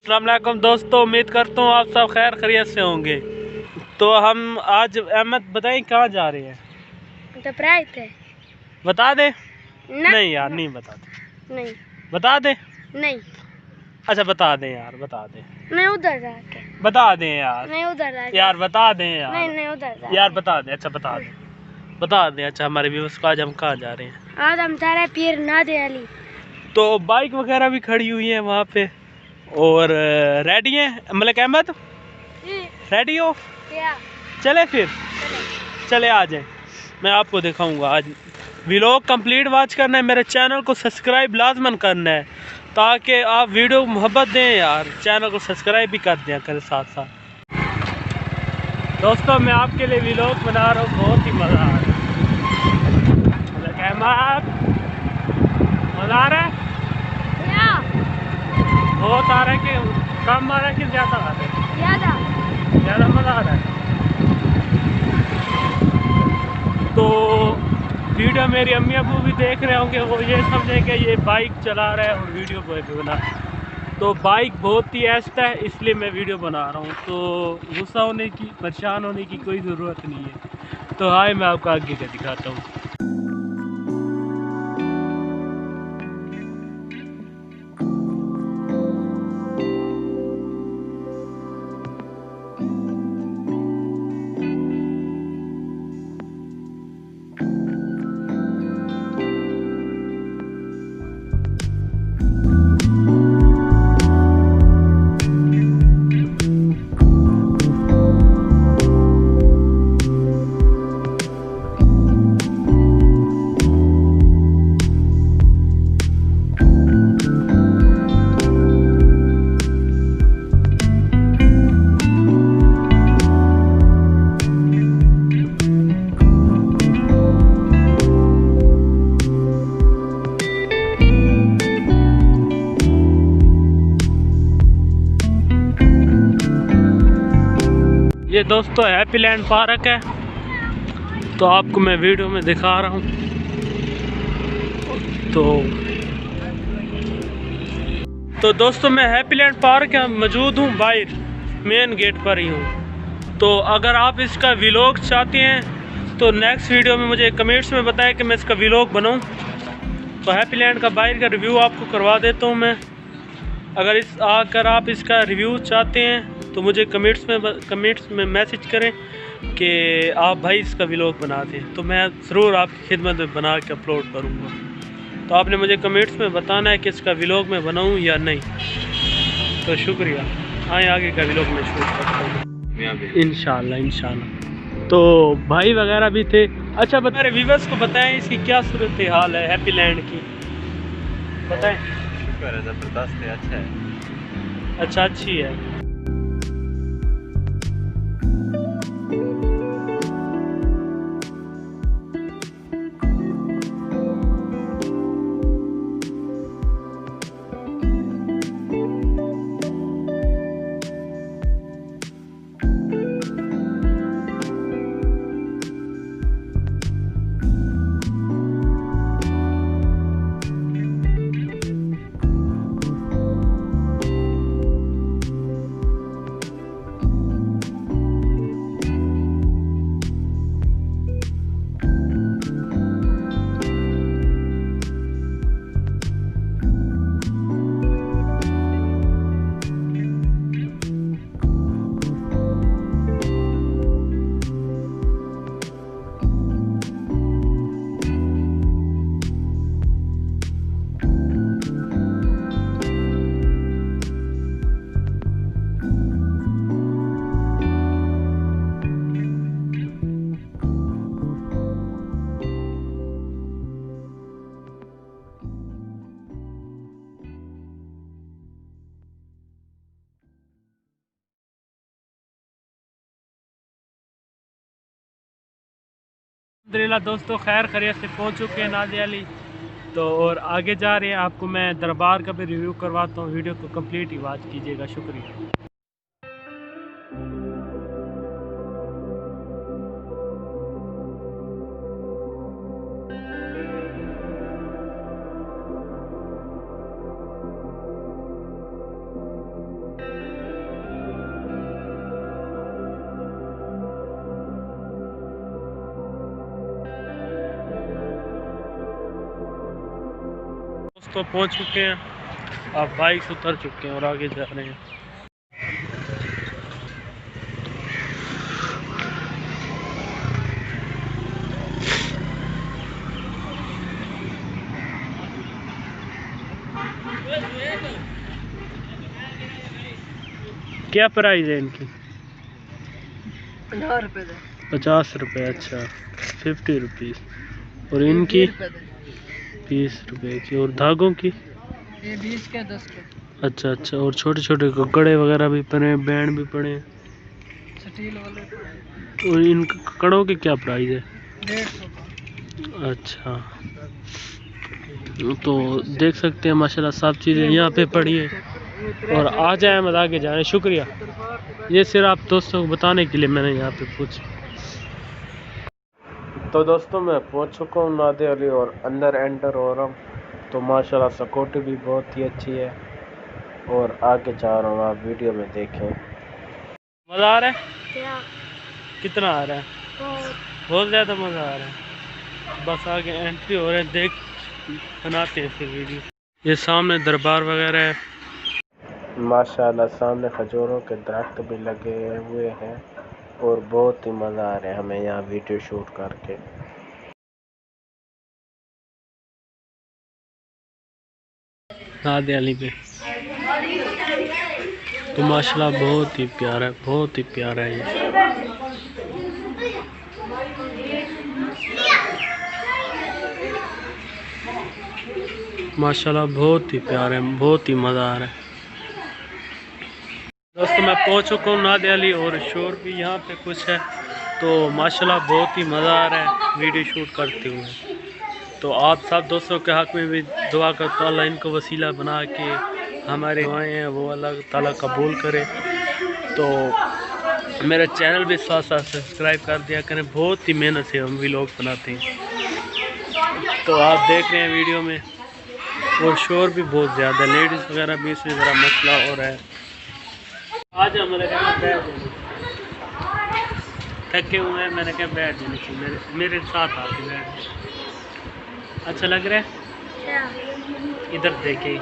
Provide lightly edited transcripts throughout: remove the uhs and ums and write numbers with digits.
अस्सलाम वालेकुम दोस्तों, उम्मीद करता हूँ आप सब खैर खैरियत से होंगे। तो हम आज अहमद बताएं कहाँ जा रहे हैं? तो प्राय थे बता दे। नहीं यार नहीं बताते। नहीं बता दे। नहीं अच्छा बता दें यार, बता दे। नहीं उधर जाके बता दें यार। नहीं उधर जाके यार बता दें यार। नहीं उधर जाके यार बता दे। अच्छा बता दे, बता दे। अच्छा हमारे व्यूअर्स को आज हम कहाँ जा रहे हैं? आज हम जा रहे हैं पीर नादे अली। तो बाइक वगैरह भी खड़ी हुई है वहाँ पे और रेडी है मलिक अहमद, रेडी हो? क्या चले फिर चले आ जाए। मैं आपको दिखाऊंगा आज। व्लॉग कंप्लीट वॉच करना है, मेरे चैनल को सब्सक्राइब लाजमन करना है ताकि आप वीडियो मोहब्बत दें यार। चैनल को सब्सक्राइब भी कर दिया करें साथ साथ। दोस्तों मैं आपके लिए व्लॉग बना रहा हूँ, बहुत ही मज़ा आ रहा है। मज़ा आ रहा है? बहुत आ रहा है कि कम आ रहा है कि ज़्यादा आ रहा है? ज़्यादा मज़ा आ रहा है। तो वीडियो मेरी अम्मी अबू भी देख रहे होंगे, वो ये समझें कि ये बाइक चला रहा है और वीडियो बना रहा है। तो बाइक बहुत ही ऐसा है इसलिए मैं वीडियो बना रहा हूँ। तो गुस्सा होने की, परेशान होने की कोई ज़रूरत नहीं है। तो हाय मैं आपको आगे का दिखाता हूँ। ये दोस्तों हैप्पी लैंड पार्क है, तो आपको मैं वीडियो में दिखा रहा हूँ। तो दोस्तों मैं हैप्पी लैंड पार्क में मौजूद हूँ, बाहर मेन गेट पर ही हूँ। तो अगर आप इसका व्लॉग चाहते हैं तो नेक्स्ट वीडियो में मुझे कमेंट्स में बताएं कि मैं इसका व्लॉग बनाऊँ। तो हैप्पी लैंड का बाहर का रिव्यू आपको करवा देता हूँ मैं। अगर आप इसका रिव्यू चाहते हैं तो मुझे कमेंट्स में मैसेज करें कि आप भाई इसका व्लॉग बना दें, तो मैं ज़रूर आपकी खिदमत में बना के अपलोड करूँगा। तो आपने मुझे कमेंट्स में बताना है कि इसका व्लॉग मैं बनाऊँ या नहीं। तो शुक्रिया। आगे का व्लॉग मैं शूट करता हूँ इंशाल्लाह। तो भाई वगैरह भी थे। अच्छा मेरे व्यूअर्स को बताएं इसकी क्या सूरत हाल है हैप्पी लैंड की, बताएं। ज़बरदस्त है, अच्छा है। अच्छा अच्छी है। अल्हम्दुलिल्लाह दोस्तों खैर खैरियत से पहुंच चुके हैं नादे अली। तो और आगे जा रहे हैं, आपको मैं दरबार का भी रिव्यू करवाता हूँ। वीडियो को कंप्लीट ही वॉच कीजिएगा। शुक्रिया। तो पहुंच चुके हैं, आप बाइक से उतर चुके हैं और आगे जा रहे हैं। क्या प्राइस है इनकी? 50 रुपए 50 रुपये। अच्छा, 50 रुपीज़। और इनकी 20 रुपये की। और धागों की? ये 20 के 10 के। अच्छा अच्छा। और छोटे छोटे कड़े वगैरह भी पड़े हैं, बैंड भी पड़े हैं। स्टील वाले। और इन कड़ों के क्या प्राइस है? 150 का। अच्छा, तो देख सकते हैं माशाल्लाह सब चीज़ें यहाँ पे पड़ी हैं। और आ जाए हम आगे जा रहे हैं। शुक्रिया, ये सिर्फ आप दोस्तों को बताने के लिए मैंने यहाँ पे पूछा। तो दोस्तों मैं पहुँच चुका हूँ नादे अली और अंदर एंटर हो रहा हूँ। तो माशाल्लाह सिक्योरिटी भी बहुत ही अच्छी है और आगे जा रहा हूँ, आप वीडियो में देखें। मज़ा आ रहा है? कितना आ रहा है? बहुत ज़्यादा मज़ा आ रहा है। बस आगे एंट्री हो रहे हैं, देख बनाते हैं फिर वीडियो। ये सामने दरबार वगैरह है माशाल्लाह। सामने खजूरों के दरख्त भी लगे हुए हैं और बहुत ही मज़ा आ रहा है हमें यहाँ वीडियो शूट करके। नादे अली पे तो माशाल्लाह बहुत ही प्यारा है, बहुत ही प्यारा है ये। माशाल्लाह बहुत ही प्यारा है, बहुत ही मज़ा आ रहा है। दोस्तों मैं पहुंच चुका हूँ नादे अली और शोर भी यहाँ पे कुछ है। तो माशाल्लाह बहुत ही मज़ा आ रहा है वीडियो शूट करते हुए। तो आप सब दोस्तों के हक़ में भी दुआ करता हूँ, अल्लाह इनको वसीला बना के हमारे दुआएं हैं वो अल्लाह ताला कबूल करे। तो मेरा चैनल भी साथ साथ सब्सक्राइब कर दिया करें, बहुत ही मेहनत से हम व्लॉग बनाते हैं। तो आप देख रहे हैं वीडियो में, और शोर भी बहुत ज़्यादा, लेडीज़ वगैरह भी इसमें ज़रा मसला हो रहा है। आज हमारे बैठ थके हुए हैं, मैंने कहा बैठ जाने चाहिए, मेरे साथ आके बैठ। अच्छा लग रहा है? इधर देखे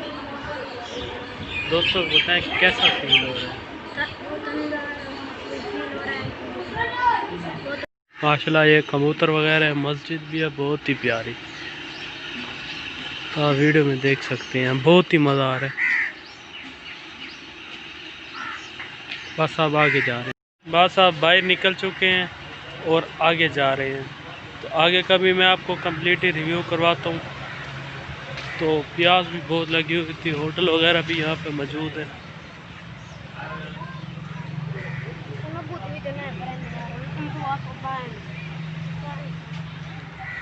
दोस्तों बताएं कैसा फील हो रहा है। माशाल्लाह ये कबूतर वगैरह है, मस्जिद भी है बहुत ही प्यारी। तो आप वीडियो में देख सकते हैं, बहुत ही मज़ा आ रहा है। बस आप आगे जा रहे हैं, बस आप बाहर निकल चुके हैं और आगे जा रहे हैं। तो आगे का भी मैं आपको कंप्लीट रिव्यू करवाता हूँ। तो प्याज भी बहुत लगी हुई थी, होटल वगैरह भी यहाँ पे मौजूद है।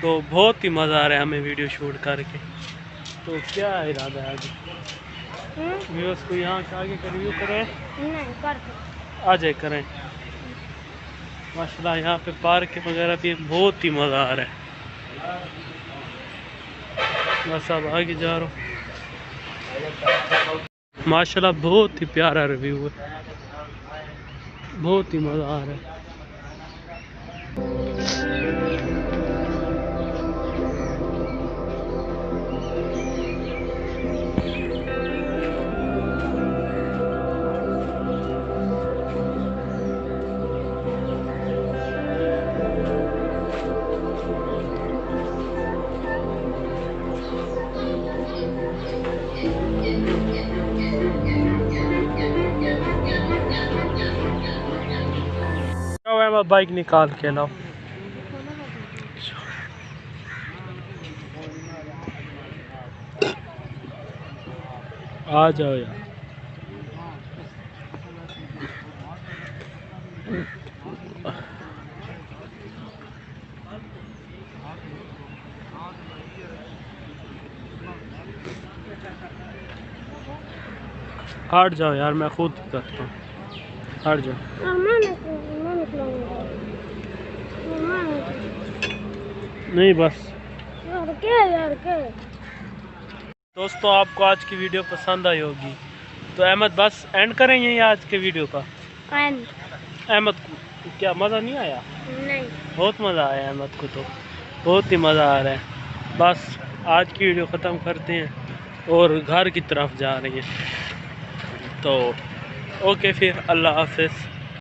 तो बहुत ही मज़ा आ रहा है हमें वीडियो शूट करके। तो क्या इरादा है आगे? व्यूअर्स को यहाँ के आगे का रिव्यू करें? आ जाए करें। माशाल्लाह यहाँ पे पार्क वगैरह भी बहुत ही मज़ा आ रहा है। बस अब आगे जा रहा हूँ। माशाल्लाह बहुत ही प्यारा रिव्यू है, बहुत ही मज़ा आ रहा है। बाइक निकाल के लाओ। आ जाओ यार। हट जाओ यार, मैं खुद करता हूँ, हट जाओ। नहीं बस दोस्तों आपको आज की वीडियो पसंद आई होगी तो अहमद बस एंड करें यहीं आज के वीडियो का। अहमद को क्या मज़ा नहीं आया? नहीं, बहुत मज़ा आया अहमद को, तो बहुत ही मज़ा आ रहा है। बस आज की वीडियो ख़त्म करते हैं। और घर की तरफ जा रही हैं। तो ओके फिर अल्लाह हाफिज़।